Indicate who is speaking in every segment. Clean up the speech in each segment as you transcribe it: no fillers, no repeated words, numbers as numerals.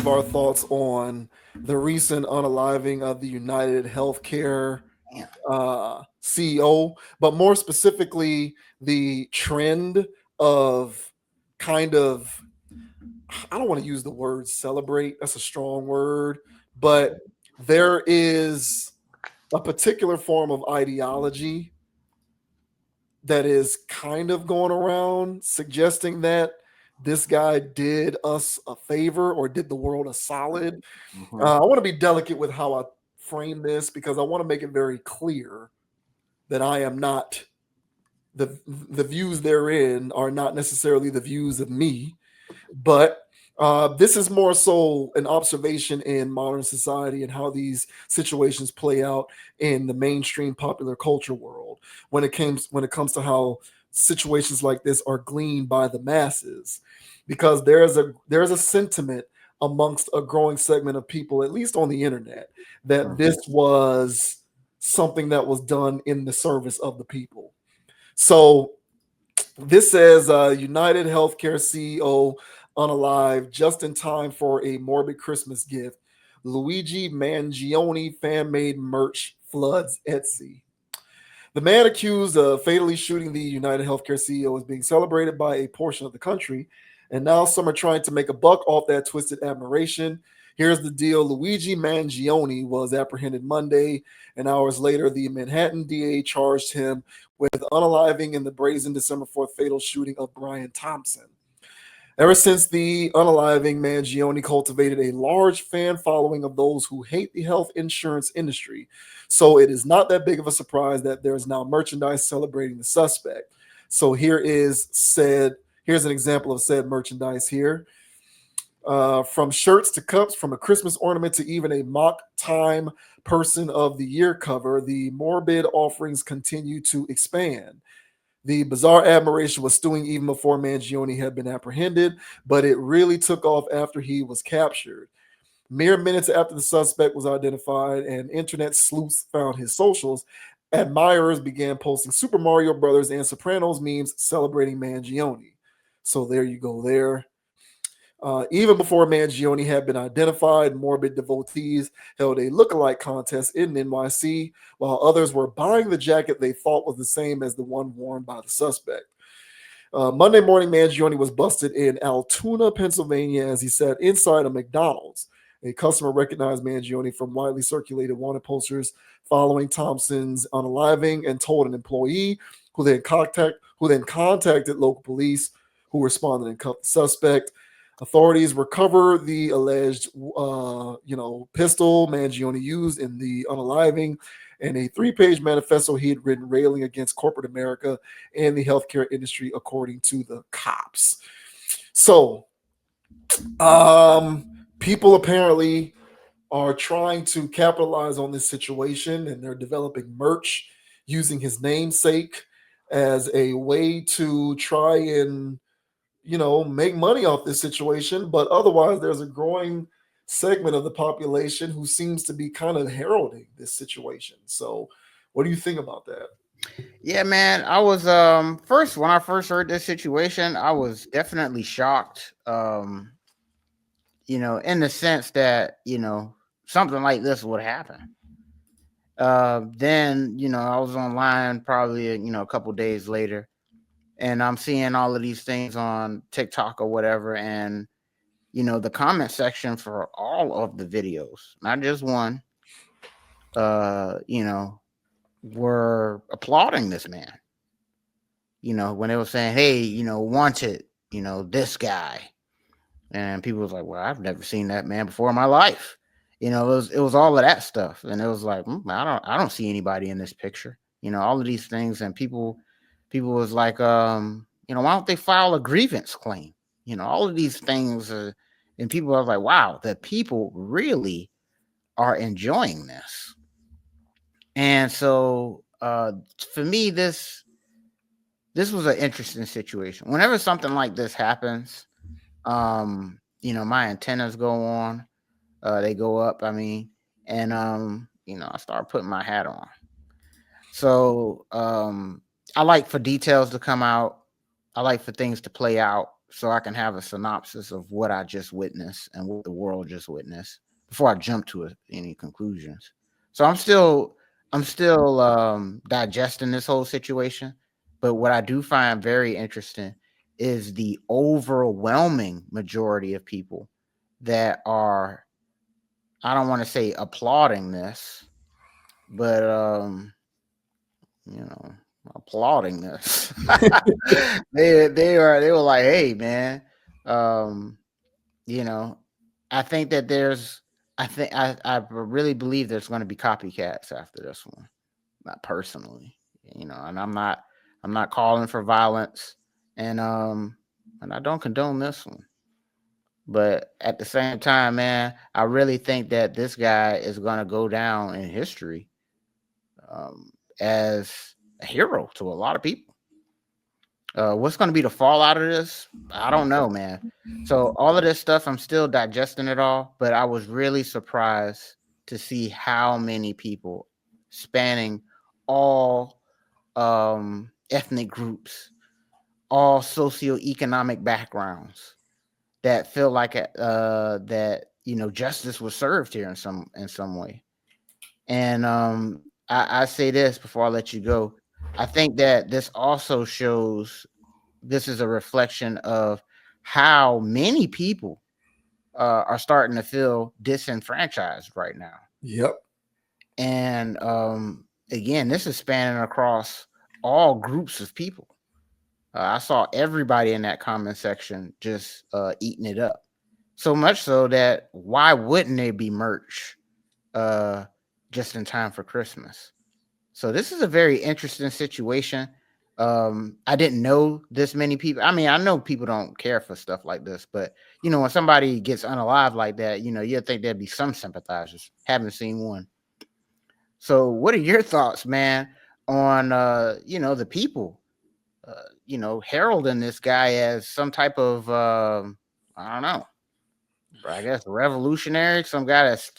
Speaker 1: give our thoughts on the recent unaliving of the UnitedHealthCare
Speaker 2: Damn.
Speaker 1: CEO, but more specifically, the trend of kind of, I don't want to use the word celebrate, that's a strong word, but there is a particular form of ideology that is kind of going around suggesting that this guy did us a favor or did the world a solid.
Speaker 2: Mhm.
Speaker 1: I want to be delicate with how I frame this because I want to make it very clear that I am not the views therein are not necessarily the views of me, but this is more so an observation in modern society and how these situations play out in the mainstream popular culture world when it comes to how situations like this are gleaned by the masses, because there's a sentiment amongst a growing segment of people, at least on the internet, that
Speaker 2: Mhm.
Speaker 1: this was something that was done in the service of the people. So this says United Healthcare CEO unalive just in time for a morbid Christmas gift. Luigi Mangione fan made merch floods Etsy. The man accused of fatally shooting the United Healthcare CEO is being celebrated by a portion of the country, and now some are trying to make a buck off that twisted admiration. Here's the deal: Luigi Mangione was apprehended Monday, and hours later, the Manhattan DA charged him with unaliving in the brazen December 4th fatal shooting of Brian Thompson. Ever since the unaliving, Mangione cultivated a large fan following of those who hate the health insurance industry. So it is not that big of a surprise that there is now merchandise celebrating the suspect. So here's an example of said merchandise here. From shirts to cups, from a Christmas ornament to even a mock Time Person of the Year cover, the morbid offerings continue to expand. The bizarre admiration was stewing even before Mangione had been apprehended, but it really took off after he was captured. Mere minutes after the suspect was identified and internet sleuths found his socials, admirers began posting Super Mario Brothers and Sopranos memes celebrating Mangione. So there you go there. Even before Mangione had been identified, morbid devotees held a look-alike contest in NYC, while others were buying the jacket they thought was the same as the one worn by the suspect. Monday morning, Mangione was busted in Altoona, Pennsylvania, as he sat inside a McDonald's. A customer recognized Mangione from widely circulated wanted posters following Thompson's unaliving and told an employee who then contacted local police, who responded and cuffed the suspect. Authorities recovered the alleged, pistol Mangione used in the unaliving and a three-page manifesto he had written railing against corporate America and the healthcare industry, according to the cops. So, people apparently are trying to capitalize on this situation, and they're developing merch using his namesake as a way to try and make money off this situation. But otherwise, there's a growing segment of the population who seems to be kind of heralding this situation. So, what do you think about that?
Speaker 2: Yeah, man. I was first when I first heard this situation, I was definitely shocked. In the sense that, something like this would happen. Then, I was online probably, a couple days later, and I'm seeing all of these things on TikTok or whatever, and the comment section for all of the videos, not just one, uh, you know, were applauding this man. When they were saying, "Hey, wanted, this guy," and people was like, "Well, I've never seen that man before in my life." It was all of that stuff, and it was like, I don't see anybody in this picture. All of these things, and people was like, why don't they file a grievance claim? All of these things, and people are like, wow, the people really are enjoying this. And so, for me, this was an interesting situation. Whenever something like this happens, my antennas go on, they go up. I mean, and I start putting my hat on. So, I like for details to come out. I like for things to play out. so I can have a synopsis of what I just witnessed and what the world just witnessed before I jump to any conclusions. So I'm still digesting this whole situation, but what I do find very interesting is the overwhelming majority of people that are, I don't want to say applauding this, but you know, applauding this. They were like, hey man, um, you know, I think that I really believe there's going to be copycats after this one. Not personally, and I'm not calling for violence, and I don't condone this one. But at the same time, man, I really think that this guy is going to go down in history um, as a hero to a lot of people. What's going to be the fallout of this? I don't know, man. So all of this stuff, I'm still digesting it all, but I was really surprised to see how many people spanning all ethnic groups, all socioeconomic backgrounds that feel like that justice was served here in some way. And I say this before I let you go. I think that this also shows this is a reflection of how many people are starting to feel disenfranchised right now.
Speaker 1: Yep.
Speaker 2: And again, this is spanning across all groups of people. I saw everybody in that comment section just eating it up. So much so that why wouldn't they be merch uh, just in time for Christmas? So this is a very interesting situation. I didn't know this many people. I mean, I know people don't care for stuff like this, but when somebody gets unalive like that, you'd think there'd be some sympathizers. Haven't seen one. So what are your thoughts, man, on the people, heralding this guy as some type of I don't know, I guess revolutionary, some guy that's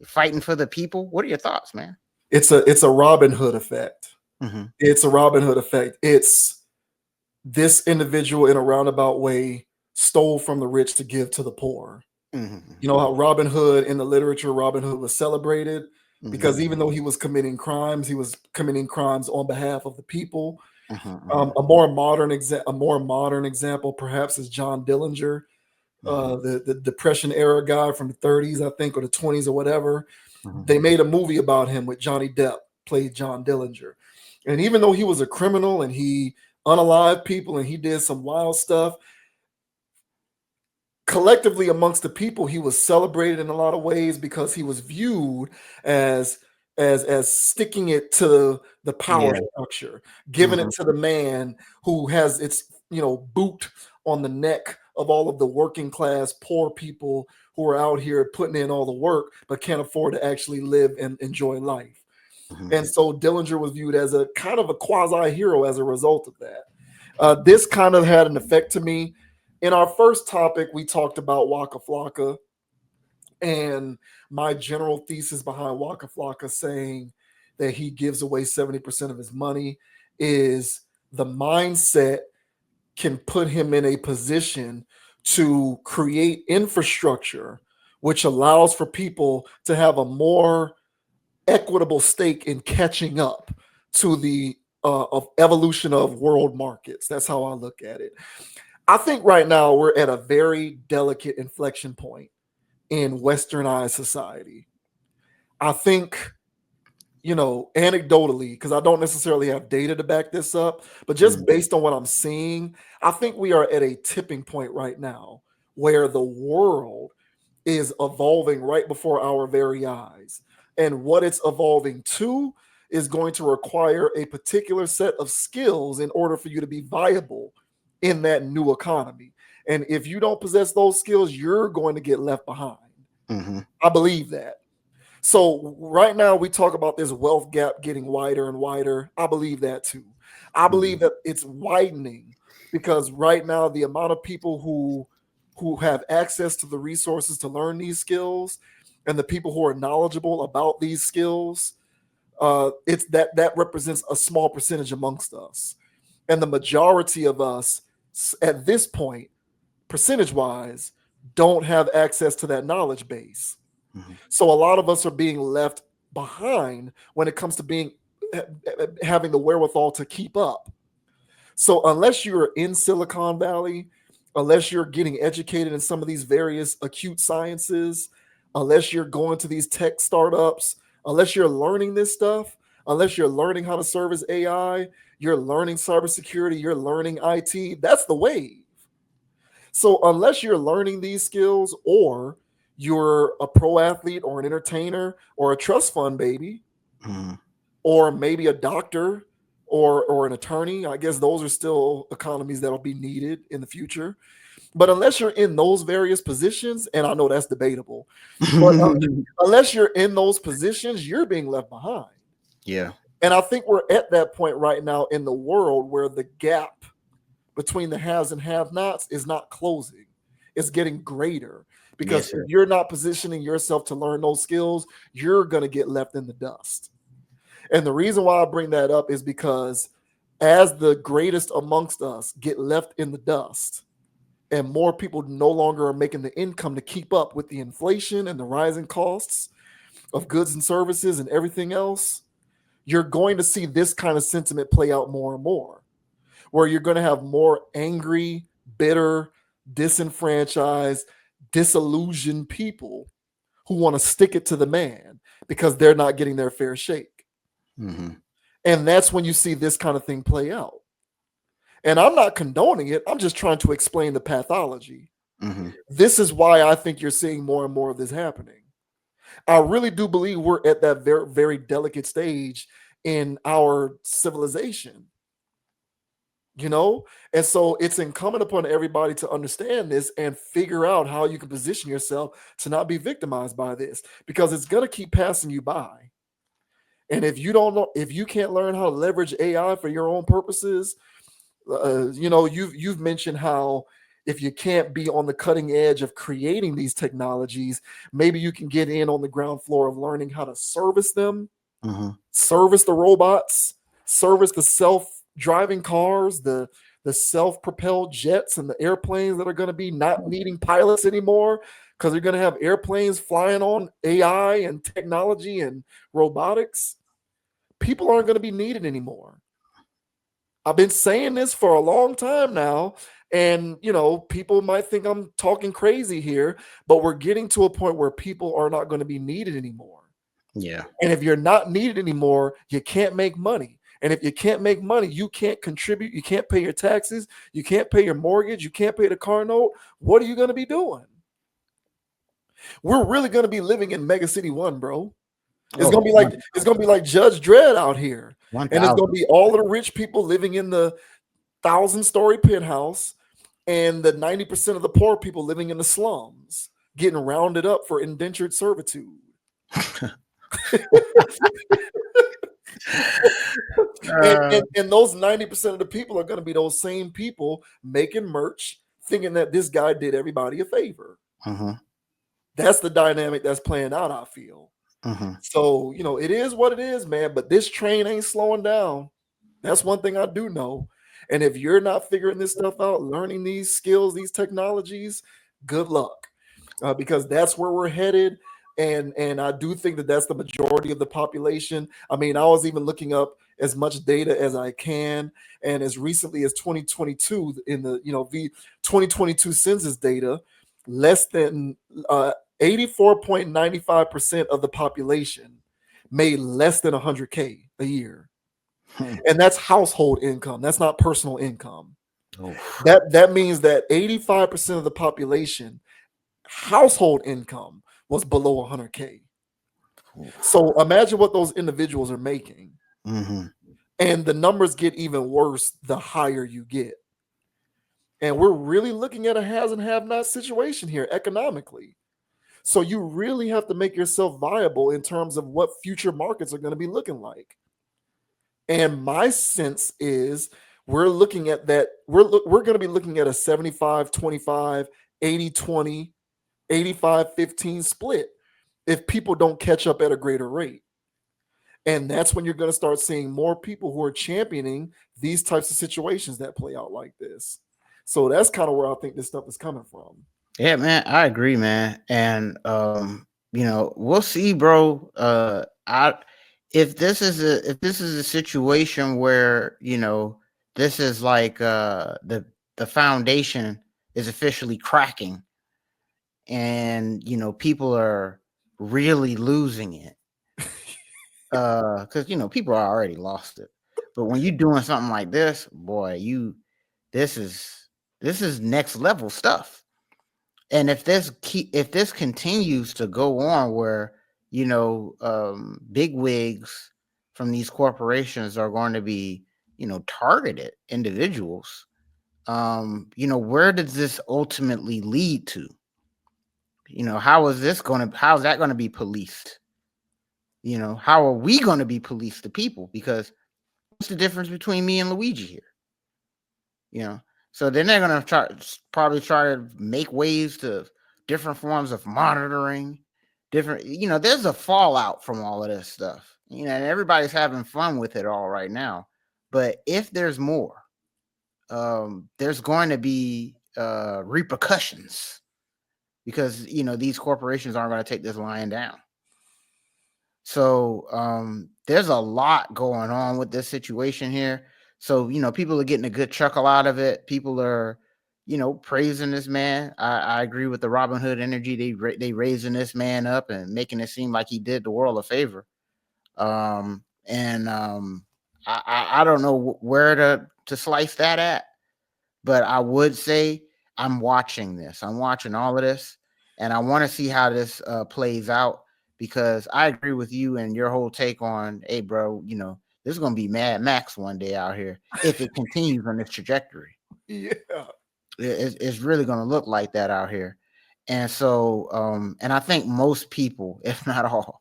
Speaker 2: fighting for the people. What are your thoughts, man?
Speaker 1: It's a Robin Hood effect.
Speaker 2: Mm-hmm.
Speaker 1: It's a Robin Hood effect. It's this individual in a roundabout way stole from the rich to give to the poor. You
Speaker 2: Mm-hmm.
Speaker 1: know how Robin Hood in the literature, Robin Hood was celebrated
Speaker 2: Mm-hmm.
Speaker 1: because even though he was committing crimes, he was committing crimes on behalf of the people.
Speaker 2: Mm-hmm.
Speaker 1: A more modern example, perhaps, is John Dillinger,
Speaker 2: Mm-hmm.
Speaker 1: the Depression era guy from the 30s, I think, or the 20s or whatever.
Speaker 2: Mm-hmm.
Speaker 1: They made a movie about him with Johnny Depp, played John Dillinger, and even though he was a criminal and he unalived people and he did some wild stuff, collectively amongst the people he was celebrated in a lot of ways because he was viewed as as sticking it to the power
Speaker 2: Yeah.
Speaker 1: structure, giving it
Speaker 2: Mm-hmm.
Speaker 1: to the man who has its boot on the neck of all of the working class poor people who are out here putting in all the work but can't afford to actually live and enjoy life.
Speaker 2: Mm-hmm.
Speaker 1: And so Dillinger was viewed as a kind of a quasi hero as a result of that. This kind of had an effect to me. In our first topic, we talked about Waka Flocka and my general thesis behind Waka Flocka saying that he gives away 70% of his money is the mindset can put him in a position to create infrastructure which allows for people to have a more equitable stake in catching up to the of evolution of world markets. That's how I look at it. I think right now we're at a very delicate inflection point in westernized society. I think, anecdotally, because I don't necessarily have data to back this up, but just
Speaker 2: Mm-hmm.
Speaker 1: based on what I'm seeing, I think we are at a tipping point right now where the world is evolving right before our very eyes. And what it's evolving to is going to require a particular set of skills in order for you to be viable in that new economy. And if you don't possess those skills, you're going to get left behind.
Speaker 2: Mm-hmm.
Speaker 1: I believe that. So right now we talk about this wealth gap getting wider and wider. I believe that too. I believe that it's widening because right now the amount of people who have access to the resources to learn these skills and the people who are knowledgeable about these skills, it's that represents a small percentage amongst us, and the majority of us at this point. percentage wise, don't have access to that knowledge base.
Speaker 2: Mm-hmm.
Speaker 1: So a lot of us are being left behind when it comes to having the wherewithal to keep up. So unless you're in Silicon Valley, unless you're getting educated in some of these various acute sciences, unless you're going to these tech startups, unless you're learning this stuff, unless you're learning how to service AI, you're learning cybersecurity, you're learning IT, that's the wave. So unless you're learning these skills, or you're a pro athlete or an entertainer or a trust fund baby,
Speaker 2: Mm-hmm.
Speaker 1: or maybe a doctor or an attorney, I guess those are still economies that'll be needed in the future. But unless you're in those various positions, and I know that's debatable, but unless you're in those positions, you're being left behind.
Speaker 2: Yeah.
Speaker 1: And I think we're at that point right now in the world where the gap between the haves and have-nots is not closing. It's getting greater, because
Speaker 2: Yes,
Speaker 1: if
Speaker 2: sir.
Speaker 1: you're not positioning yourself to learn those skills, you're going to get left in the dust. And the reason why I bring that up is because as the greatest amongst us get left in the dust, and more people no longer are making the income to keep up with the inflation and the rising costs of goods and services and everything else, you're going to see this kind of sentiment play out more and more, where you're going to have more angry, bitter, disenfranchised, disillusioned people who want to stick it to the man because they're not getting their fair shake.
Speaker 2: Mm-hmm.
Speaker 1: And that's when you see this kind of thing play out. And I'm not condoning it. I'm just trying to explain the pathology.
Speaker 2: Mm-hmm.
Speaker 1: This is why I think you're seeing more and more of this happening. I really do believe we're at that very, very delicate stage in our civilization, you know? And so it's incumbent upon everybody to understand this and figure out how you can position yourself to not be victimized by this, because it's going to keep passing you by. And if you don't know, if you can't learn how to leverage AI for your own purposes, you've mentioned how if you can't be on the cutting edge of creating these technologies, maybe you can get in on the ground floor of learning how to service them,
Speaker 2: Mm-hmm.
Speaker 1: service the robots, service the self-driving cars, the self-propelled jets and the airplanes that are going to be not needing pilots anymore, because they're going to have airplanes flying on AI and technology and robotics. People aren't going to be needed anymore. I've been saying this for a long time now. And, people might think I'm talking crazy here, but we're getting to a point where people are not going to be needed anymore.
Speaker 2: Yeah.
Speaker 1: And if you're not needed anymore, you can't make money. And if you can't make money, you can't contribute. You can't pay your taxes. You can't pay your mortgage. You can't pay the car note. What are you going to be doing? We're really going to be living in Mega City 1, bro. It's gonna
Speaker 2: Oh,
Speaker 1: be like it's gonna be like Judge Dredd out here, and it's
Speaker 2: 1,000.
Speaker 1: gonna be all of the rich people living in the 1,000-story penthouse, and the 90% of the poor people living in the slums, getting rounded up for indentured servitude. And those 90% of the people are going to be those same people making merch, thinking that this guy did everybody a favor.
Speaker 2: Mm-hmm.
Speaker 1: That's the dynamic that's playing out, I feel.
Speaker 2: Mm-hmm.
Speaker 1: So, it is what it is, man. But this train ain't slowing down. That's one thing I do know. And if you're not figuring this stuff out, learning these skills, these technologies, good luck, because that's where we're headed. And I do think that that's the majority of the population. I mean, I was even looking up as much data as I can, and as recently as 2022, in the 2022 census data, less than 84.95% of the population made less than 100K a year. And that's household income. That's not personal income.
Speaker 2: Oh.
Speaker 1: That means that 85% of the population household income was below 100K. So imagine what those individuals are making.
Speaker 2: Mm-hmm.
Speaker 1: And the numbers get even worse the higher you get. And we're really looking at a has and have not situation here economically. So you really have to make yourself viable in terms of what future markets are going to be looking like. And my sense is we're looking at that. We're going to be looking at a 75-25, 80-20, 85-15 split if people don't catch up at a greater rate. And that's when you're going to start seeing more people who are championing these types of situations that play out like this. So that's kind of where I think this stuff is coming from.
Speaker 2: Yeah, man, I agree, man. And we'll see, bro. I if this is a situation where, this is like the foundation is officially cracking, and people are really losing it. Because people are already lost it. But when you're doing something like this, boy, this is this is next level stuff. And if this continues to go on, where big wigs from these corporations are going to be targeted individuals, where does this ultimately lead to? How's that going to be policed? How are we going to be policed, the people? Because what's the difference between me and Luigi here? So then they're going to probably try to make ways to different forms of monitoring, different, there's a fallout from all of this stuff, and everybody's having fun with it all right now. But if there's more, there's going to be repercussions, because, these corporations aren't going to take this lying down. So there's a lot going on with this situation here. So, people are getting a good chuckle out of it. People are, praising this man. I agree with the Robin Hood energy. They raising this man up and making it seem like he did the world a favor. I don't know where to slice that at, but I would say I'm watching this. I'm watching all of this, and I want to see how this plays out, because I agree with you and your whole take on, hey, bro, this is going to be Mad Max one day out here if it continues on this trajectory.
Speaker 1: Yeah.
Speaker 2: It's really going to look like that out here. And so, and I think most people, if not all,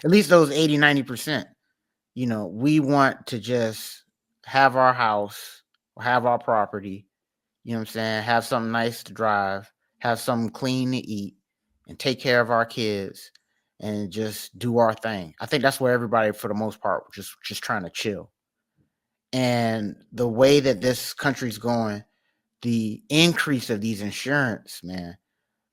Speaker 2: at least those 80, 90%, we want to just have our house or have our property, what I'm saying, have something nice to drive, have something clean to eat, and take care of our kids and just do our thing. I think that's where everybody, for the most part, just trying to chill. And the way that this country's going, the increase of these insurance, man,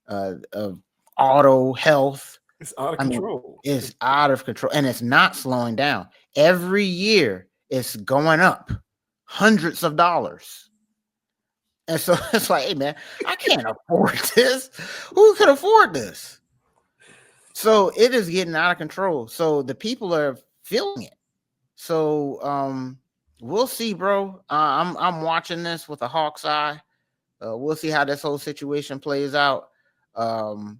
Speaker 2: of auto, health,
Speaker 1: It's out of
Speaker 2: I mean,
Speaker 1: control.
Speaker 2: it's out of control, and it's not slowing down. Every year it's going up hundreds of dollars. And so it's like, hey, man, I can't afford this. Who could afford this? So it is getting out of control. So the people are feeling it. So we'll see, bro. I'm watching this with a hawk's eye. We'll see how this whole situation plays out. But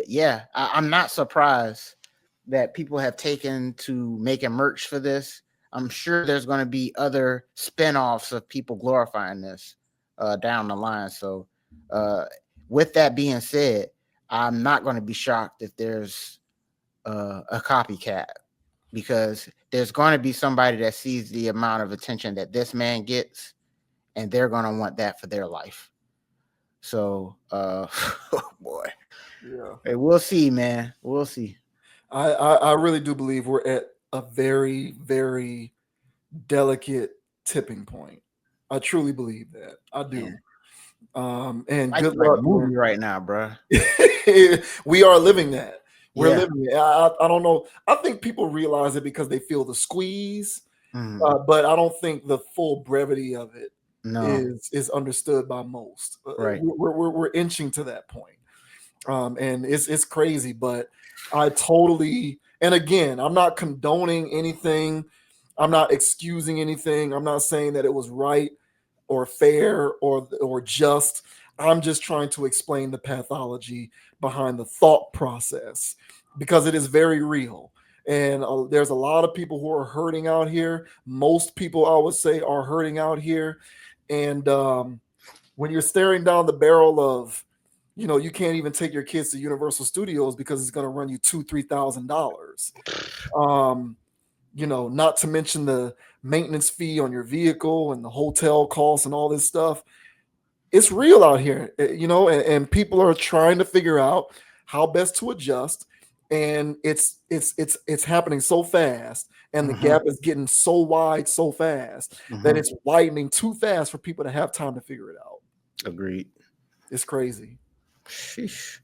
Speaker 2: yeah, I'm not surprised that people have taken to making merch for this. I'm sure there's going to be other spinoffs of people glorifying this down the line. So, with that being said, I'm not going to be shocked if there's a copycat, because there's going to be somebody that sees the amount of attention that this man gets, and they're going to want that for their life. So, oh boy,
Speaker 1: Yeah.
Speaker 2: hey, we'll see, man. We'll see.
Speaker 1: I really do believe we're at a very, very delicate tipping point. I truly believe that. I do.
Speaker 2: Man,
Speaker 1: And
Speaker 2: life's
Speaker 1: good
Speaker 2: like a
Speaker 1: luck, man.
Speaker 2: movie right now, bro.
Speaker 1: We are living that. We're
Speaker 2: Yeah.
Speaker 1: living it. I don't know. I think people realize it because they feel the squeeze,
Speaker 2: Mhm.
Speaker 1: but I don't think the full brevity of it
Speaker 2: No.
Speaker 1: is understood by most.
Speaker 2: Right.
Speaker 1: We're inching to that point, and it's crazy. But I totally, and again, I'm not condoning anything. I'm not excusing anything. I'm not saying that it was right or fair or just. I'm just trying to explain the pathology behind the thought process, because it is very real. And there's a lot of people who are hurting out here. Most people, I would say, are hurting out here. And when you're staring down the barrel of, you can't even take your kids to Universal Studios because it's going to run you $2,000-$3,000. Not to mention the maintenance fee on your vehicle and the hotel costs and all this stuff. It's real out here, and people are trying to figure out how best to adjust. and it's happening so fast, and the
Speaker 2: Mhm.
Speaker 1: gap is getting so wide so fast that
Speaker 2: Mhm.
Speaker 1: it's widening too fast for people to have time to figure it out.
Speaker 2: Agreed.
Speaker 1: It's crazy.
Speaker 2: Sheesh.